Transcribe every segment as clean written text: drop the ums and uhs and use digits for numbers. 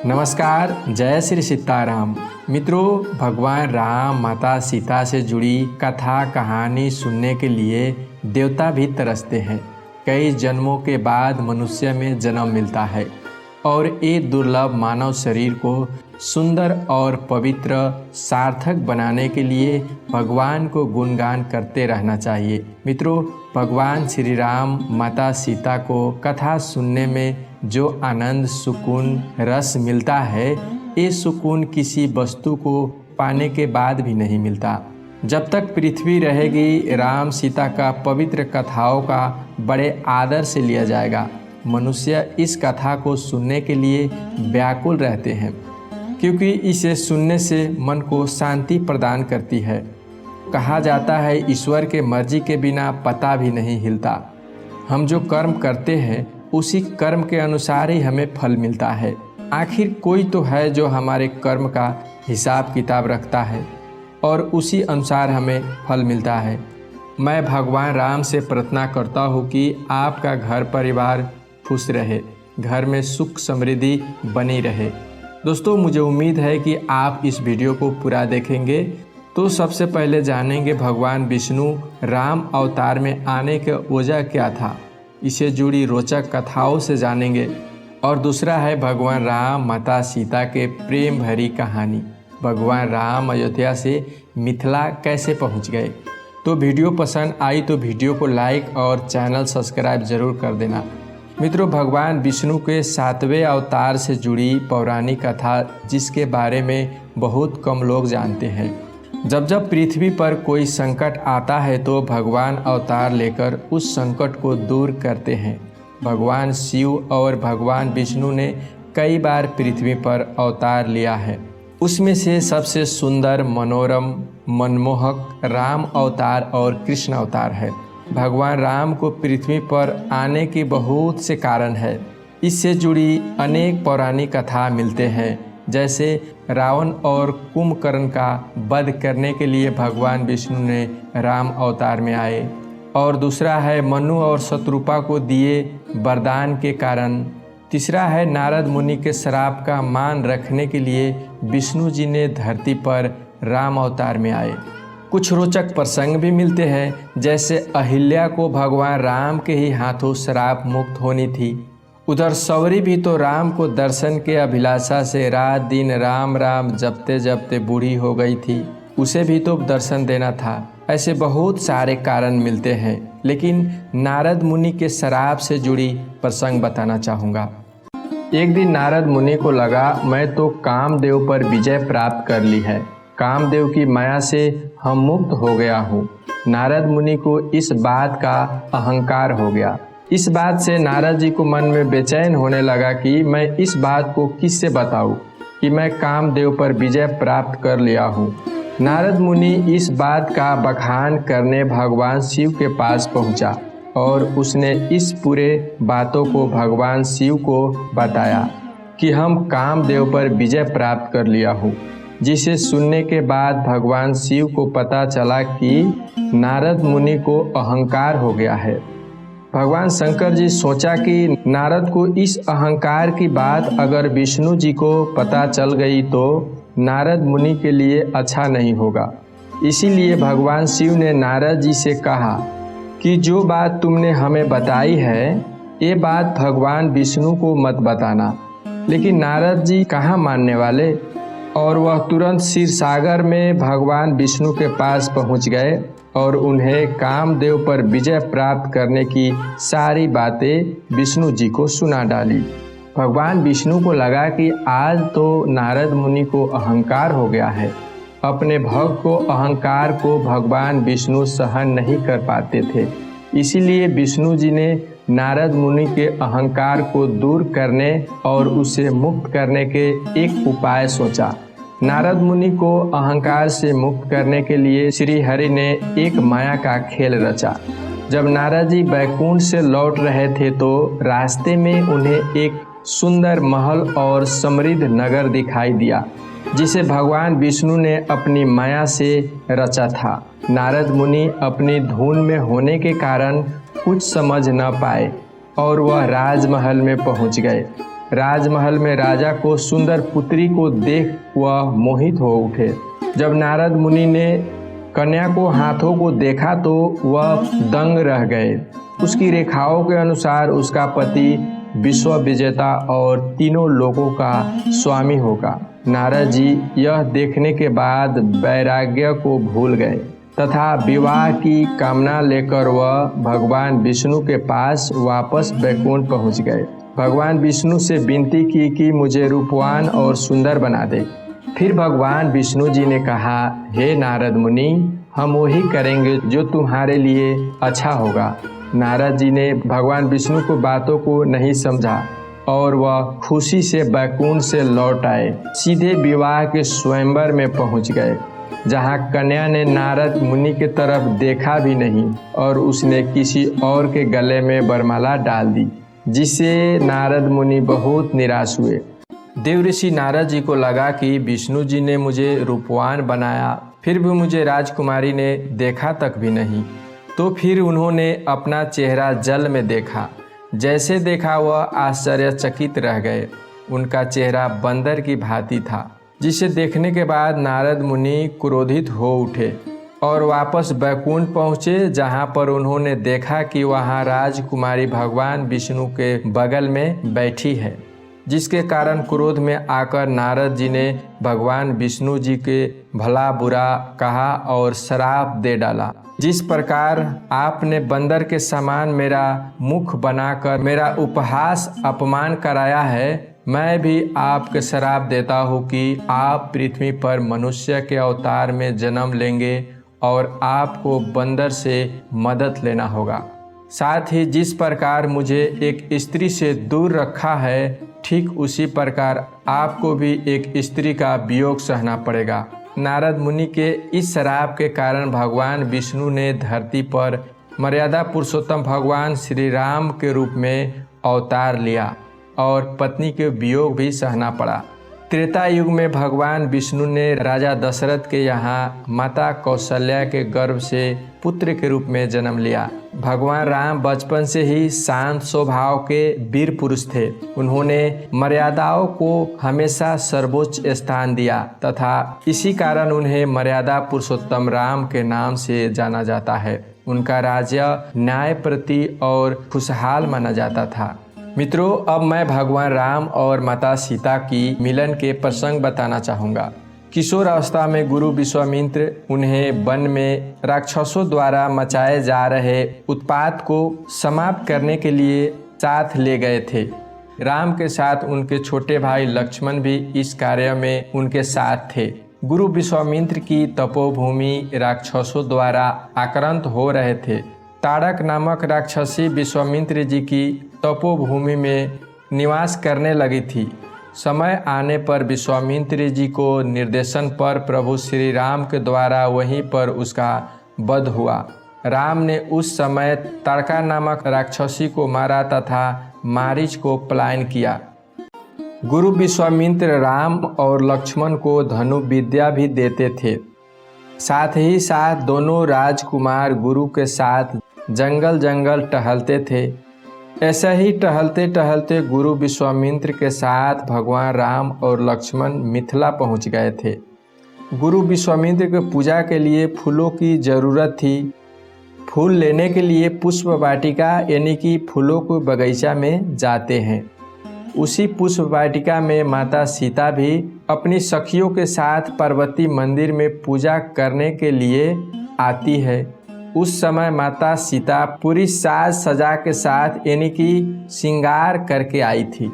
नमस्कार, जय श्री सीताराम। मित्रों, भगवान राम माता सीता से जुड़ी कथा कहानी सुनने के लिए देवता भी तरसते हैं। कई जन्मों के बाद मनुष्य में जन्म मिलता है और ये दुर्लभ मानव शरीर को सुंदर और पवित्र सार्थक बनाने के लिए भगवान को गुणगान करते रहना चाहिए। मित्रों, भगवान श्री राम माता सीता को कथा सुनने में जो आनंद, सुकून, रस मिलता है, ये सुकून किसी वस्तु को पाने के बाद भी नहीं मिलता। जब तक पृथ्वी रहेगी, राम सीता का पवित्र कथाओं का बड़े आदर से लिया जाएगा। मनुष्य इस कथा को सुनने के लिए व्याकुल रहते हैं, क्योंकि इसे सुनने से मन को शांति प्रदान करती है। कहा जाता है, ईश्वर के मर्जी के बिना पता भी नहीं हिलता। हम जो कर्म करते हैं उसी कर्म के अनुसार ही हमें फल मिलता है। आखिर कोई तो है जो हमारे कर्म का हिसाब किताब रखता है और उसी अनुसार हमें फल मिलता है। मैं भगवान राम से प्रार्थना करता हूँ कि आपका घर परिवार खुश रहे, घर में सुख समृद्धि बनी रहे। दोस्तों, मुझे उम्मीद है कि आप इस वीडियो को पूरा देखेंगे तो सबसे पहले जानेंगे भगवान विष्णु राम अवतार में आने का वजह क्या था। इसे जुड़ी रोचक कथाओं से जानेंगे। और दूसरा है भगवान राम माता सीता के प्रेम भरी कहानी। भगवान राम अयोध्या से मिथिला कैसे पहुंच गए। तो वीडियो पसंद आई तो वीडियो को लाइक और चैनल सब्सक्राइब जरूर कर देना। मित्रों, भगवान विष्णु के 7वें अवतार से जुड़ी पौराणिक कथा जिसके बारे में बहुत कम लोग जानते हैं। जब जब पृथ्वी पर कोई संकट आता है तो भगवान अवतार लेकर उस संकट को दूर करते हैं। भगवान शिव और भगवान विष्णु ने कई बार पृथ्वी पर अवतार लिया है। उसमें से सबसे सुंदर, मनोरम, मनमोहक राम अवतार और कृष्ण अवतार है। भगवान राम को पृथ्वी पर आने के बहुत से कारण है। इससे जुड़ी अनेक पौराणिक कथा मिलते हैं, जैसे रावण और कुंभकर्ण का वध करने के लिए भगवान विष्णु ने राम अवतार में आए। और दूसरा है मनु और शत्रुपा को दिए वरदान के कारण। तीसरा है नारद मुनि के श्राप का मान रखने के लिए विष्णु जी ने धरती पर राम अवतार में आए। कुछ रोचक प्रसंग भी मिलते हैं, जैसे अहिल्या को भगवान राम के ही हाथों श्राप मुक्त होनी थी। उधर सौरी भी तो राम को दर्शन के अभिलाषा से रात दिन राम राम जपते जपते बूढ़ी हो गई थी। उसे भी तो दर्शन देना था। ऐसे बहुत सारे कारण मिलते हैं, लेकिन नारद मुनि के श्राप से जुड़ी प्रसंग बताना चाहूँगा। एक दिन नारद मुनि को लगा, मैं तो कामदेव पर विजय प्राप्त कर ली है। कामदेव की माया से हम मुक्त हो गया हूँ। नारद मुनि को इस बात का अहंकार हो गया। इस बात से नारद जी को मन में बेचैन होने लगा कि मैं इस बात को किससे बताऊं कि मैं कामदेव पर विजय प्राप्त कर लिया हूँ। नारद मुनि इस बात का बखान करने भगवान शिव के पास पहुँचा और उसने इस पूरे बातों को भगवान शिव को बताया कि हम कामदेव पर विजय प्राप्त कर लिया हूँ। जिसे सुनने के बाद भगवान शिव को पता चला कि नारद मुनि को अहंकार हो गया है। भगवान शंकर जी सोचा कि नारद को इस अहंकार की बात अगर विष्णु जी को पता चल गई तो नारद मुनि के लिए अच्छा नहीं होगा। इसीलिए भगवान शिव ने नारद जी से कहा कि जो बात तुमने हमें बताई है, ये बात भगवान विष्णु को मत बताना। लेकिन नारद जी कहाँ मानने वाले, और वह तुरंत क्षीर सागर में भगवान विष्णु के पास पहुँच गए और उन्हें कामदेव पर विजय प्राप्त करने की सारी बातें विष्णु जी को सुना डाली। भगवान विष्णु को लगा कि आज तो नारद मुनि को अहंकार हो गया है। अपने भक्त को अहंकार को भगवान विष्णु सहन नहीं कर पाते थे। इसीलिए विष्णु जी ने नारद मुनि के अहंकार को दूर करने और उसे मुक्त करने के एक उपाय सोचा। नारद मुनि को अहंकार से मुक्त करने के लिए श्री हरि ने एक माया का खेल रचा। जब नारद जी बैकुंठ से लौट रहे थे तो रास्ते में उन्हें एक सुंदर महल और समृद्ध नगर दिखाई दिया, जिसे भगवान विष्णु ने अपनी माया से रचा था। नारद मुनि अपनी धुन में होने के कारण कुछ समझ न पाए और वह राजमहल में पहुंच गए। राजमहल में राजा को सुंदर पुत्री को देख वह मोहित हो उठे। जब नारद मुनि ने कन्या को हाथों को देखा तो वह दंग रह गए। उसकी रेखाओं के अनुसार उसका पति विश्व विजेता और तीनों लोगों का स्वामी होगा। नारद जी यह देखने के बाद वैराग्य को भूल गए तथा विवाह की कामना लेकर वह भगवान विष्णु के पास वापस वैकुंठ पहुंच गए। भगवान विष्णु से विनती की कि मुझे रूपवान और सुंदर बना दे। फिर भगवान विष्णु जी ने कहा, हे नारद मुनि, हम वही करेंगे जो तुम्हारे लिए अच्छा होगा। नारद जी ने भगवान विष्णु को बातों को नहीं समझा और वह खुशी से वैकुंठ से लौट आए। सीधे विवाह के स्वयंवर में पहुंच गए, जहां कन्या ने नारद मुनि की तरफ देखा भी नहीं और उसने किसी और के गले में वरमाला डाल दी, जिससे नारद मुनि बहुत निराश हुए। देवऋषि नारद जी को लगा कि विष्णु जी ने मुझे रूपवान बनाया, फिर भी मुझे राजकुमारी ने देखा तक भी नहीं। तो फिर उन्होंने अपना चेहरा जल में देखा। जैसे देखा वह आश्चर्यचकित रह गए। उनका चेहरा बंदर की भांति था, जिसे देखने के बाद नारद मुनि क्रोधित हो उठे और वापस वैकुंठ पहुँचे, जहाँ पर उन्होंने देखा कि वहाँ राजकुमारी भगवान विष्णु के बगल में बैठी है, जिसके कारण क्रोध में आकर नारद जी ने भगवान विष्णु जी के भला बुरा कहा और श्राप दे डाला। जिस प्रकार आपने बंदर के समान मेरा मुख बनाकर मेरा उपहास अपमान कराया है, मैं भी आपके श्राप देता हूँ कि आप पृथ्वी पर मनुष्य के अवतार में जन्म लेंगे और आपको बंदर से मदद लेना होगा। साथ ही जिस प्रकार मुझे एक स्त्री से दूर रखा है, ठीक उसी प्रकार आपको भी एक स्त्री का वियोग सहना पड़ेगा। नारद मुनि के इस श्राप के कारण भगवान विष्णु ने धरती पर मर्यादा पुरुषोत्तम भगवान श्री राम के रूप में अवतार लिया और पत्नी के वियोग भी सहना पड़ा। त्रेता युग में भगवान विष्णु ने राजा दशरथ के यहाँ माता कौशल्या के गर्भ से पुत्र के रूप में जन्म लिया। भगवान राम बचपन से ही शांत स्वभाव के वीर पुरुष थे। उन्होंने मर्यादाओं को हमेशा सर्वोच्च स्थान दिया तथा इसी कारण उन्हें मर्यादा पुरुषोत्तम राम के नाम से जाना जाता है। उनका राज्य न्याय प्रति और खुशहाल माना जाता था। मित्रों, अब मैं भगवान राम और माता सीता की मिलन के प्रसंग बताना चाहूँगा। किशोर अवस्था में गुरु विश्वामित्र उन्हें वन में राक्षसों द्वारा मचाए जा रहे उत्पात को समाप्त करने के लिए साथ ले गए थे। राम के साथ उनके छोटे भाई लक्ष्मण भी इस कार्य में उनके साथ थे। गुरु विश्वामित्र की तपोभूमि राक्षसों द्वारा आक्रांत हो रहे थे। ताड़क नामक राक्षसी विश्वामित्र जी की तपोभूमि में निवास करने लगी थी। समय आने पर विश्वामित्र जी को निर्देशन पर प्रभु श्री राम के द्वारा वहीं पर उसका वध हुआ। राम ने उस समय ताड़का नामक राक्षसी को मारा तथा मारीच को पलायन किया। गुरु विश्वामित्र राम और लक्ष्मण को धनु विद्या भी देते थे। साथ ही साथ दोनों राजकुमार गुरु के साथ जंगल जंगल टहलते थे। ऐसा ही टहलते टहलते गुरु विश्वामित्र के साथ भगवान राम और लक्ष्मण मिथिला पहुंच गए थे। गुरु विश्वामित्र के पूजा के लिए फूलों की ज़रूरत थी। फूल लेने के लिए पुष्प वाटिका यानी कि फूलों के बगीचा में जाते हैं। उसी पुष्प वाटिका में माता सीता भी अपनी सखियों के साथ पार्वती मंदिर में पूजा करने के लिए आती है। उस समय माता सीता पूरी साज सजा के साथ यानी कि श्रृंगार करके आई थी।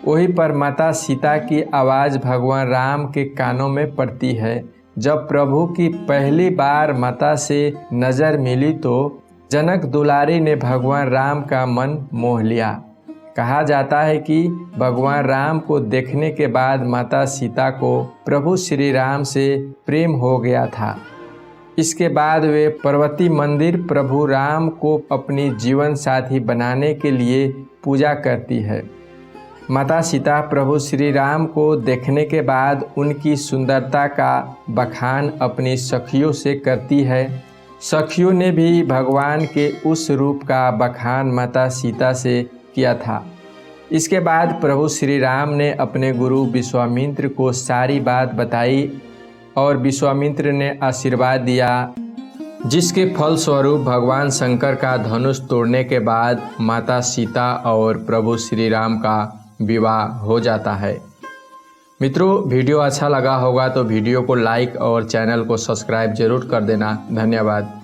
वहीं पर माता सीता की आवाज़ भगवान राम के कानों में पड़ती है। जब प्रभु की पहली बार माता से नज़र मिली तो जनक दुलारी ने भगवान राम का मन मोह लिया। कहा जाता है कि भगवान राम को देखने के बाद माता सीता को प्रभु श्री राम से प्रेम हो गया था। इसके बाद वे पार्वती मंदिर प्रभु राम को अपनी जीवन साथी बनाने के लिए पूजा करती है। माता सीता प्रभु श्री राम को देखने के बाद उनकी सुंदरता का बखान अपनी सखियों से करती है। सखियों ने भी भगवान के उस रूप का बखान माता सीता से किया था। इसके बाद प्रभु श्री राम ने अपने गुरु विश्वामित्र को सारी बात बताई और विश्वामित्र ने आशीर्वाद दिया, जिसके फलस्वरूप भगवान शंकर का धनुष तोड़ने के बाद माता सीता और प्रभु श्री राम का विवाह हो जाता है। मित्रों, वीडियो अच्छा लगा होगा तो वीडियो को लाइक और चैनल को सब्सक्राइब जरूर कर देना। धन्यवाद।